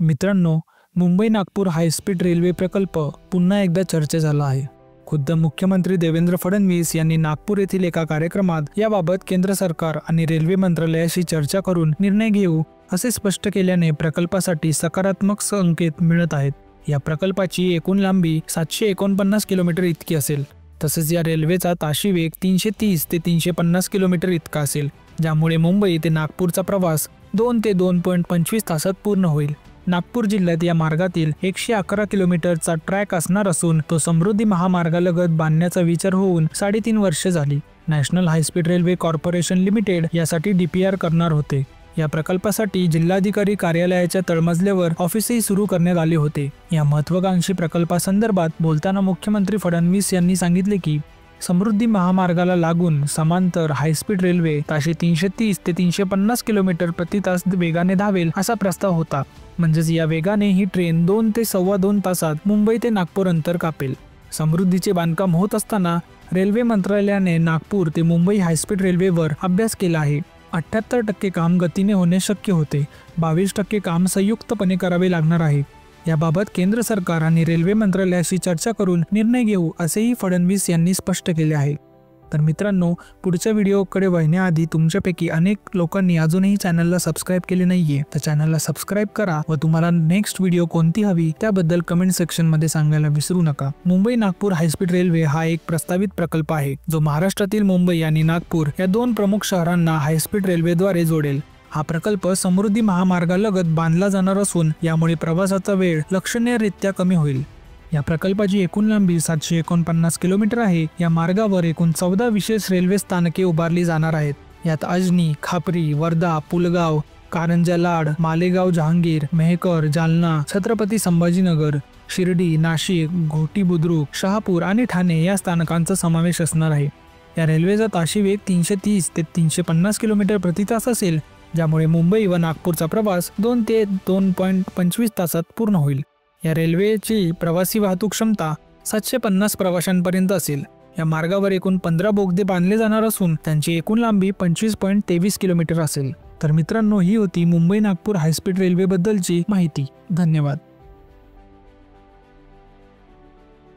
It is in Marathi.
मित्रांनो, मुंबई नागपूर हायस्पीड रेल्वे प्रकल्प पुन्हा एकदा चर्चेत झाला आहे। खुद्द मुख्यमंत्री देवेंद्र फडणवीस यांनी नागपूर येथील एका कार्यक्रमात याबाबत केंद्र सरकार आणि रेल्वे मंत्रालयाशी चर्चा करून निर्णय घेऊ असे स्पष्ट केल्याने प्रकल्पासाठी सकारात्मक संकेत मिळत आहेत। या प्रकल्पाची एकूण लांबी 749 किलोमीटर इतकी असेल। तसेच या रेल्वेचा ताशी वेग 330 ते 350 किलोमीटर इतका असेल, ज्यामुळे मुंबई ते नागपूरचा प्रवास 2 ते 2.25 तासात पूर्ण होईल। नागपूर जिल्ह्यात या मार्गातील 111 किलोमीटरचा ट्रॅक असणार असून तो समृद्धी महामार्गालगत बांधण्याचा विचार होऊन 3.5 वर्षे झाली। National high speed railway corporation limited यासाठी DPR करणार होते। या प्रकल्पासाठी जिल्हाधिकारी कार्यालयाच्या तळमजल्यावर ऑफिसही सुरू करण्यात आले होते। या महत्त्वाकांक्षी प्रकल्पासंदर्भात बोलताना मुख्यमंत्री फडणवीस यांनी सांगितले की समृद्धी महामार्गाला लागून समांतर हायस्पीड रेल्वे ताशी 330 ते 350 किलोमीटर प्रति तास वेगाने धावेल असा प्रस्ताव होता। म्हणजेच या वेगाने ही ट्रेन 2 ते 2.25 तासात मुंबई ते नागपूर अंतर कापेल। समृद्धीचे बांधकाम होत असताना रेल्वे मंत्रालयाने नागपूर ते मुंबई हायस्पीड रेल्वेवर अभ्यास केला आहे। 78% काम गतीने होणे शक्य होते, 22% काम संयुक्तपणे करावे लागणार आहे। याबाबत केंद्र सरकार आणि रेल्वे मंत्रालयाशी चर्चा करून निर्णय घेऊ असेही फडणवीस यांनी स्पष्ट केले आहे। तर मित्रांनो, पुढच्या व्हिडिओकडे वळण्याआधी तुमच्यापैकी अनेक लोकांनी अजूनही चॅनलला सबस्क्राइब केले नाहीये, तर चॅनलला सबस्क्राइब करा व तुम्हाला नेक्स्ट व्हिडिओ कोणती हवी त्याबद्दल कमेंट सेक्शनमध्ये सांगायला विसरू नका। मुंबई नागपूर हायस्पीड रेल्वे हा एक प्रस्तावित प्रकल्प आहे, जो महाराष्ट्रातील मुंबई आणि नागपूर या 2 प्रमुख शहरांना हायस्पीड रेल्वेद्वारे जोडेल। हा प्रकल्प समृद्धी महामार्गालगत बांधला जाणार असून यामुळे प्रवासाचा वेळ लक्षणीयरित्या कमी होईल। या प्रकल्पाची एकूण लांबी 749 किलोमीटर आहे। या मार्गावर एकूण 14 विशेष रेल्वे स्थानके उभारली जाणार आहेत। यात अजनी, खापरी, वर्धा, पुलगाव, कारंजा लाड, मालेगाव, जहांगीर, मेहकर, जालना, छत्रपती संभाजीनगर, शिर्डी, नाशिक, घोटी बुद्रुक, शहापूर आणि ठाणे या स्थानकांचा समावेश असणार आहे। या रेल्वेचा ताशी वेग 330 ते 350 किलोमीटर प्रति तास असेल, ज्यामुळे मुंबई व नागपूरचा प्रवास 2 ते 2.25 तासात पूर्ण होईल। या रेल्वेची प्रवासी वाहतूक क्षमता 750 प्रवाशांपर्यंत असेल। या मार्गावर एकूण 15 बोगदे बांधले जाणार असून त्यांची एकूण लांबी 25.23 किलोमीटर असेल। तर मित्रांनो, ही होती मुंबई नागपूर हायस्पीड रेल्वे बद्दलची माहिती। धन्यवाद।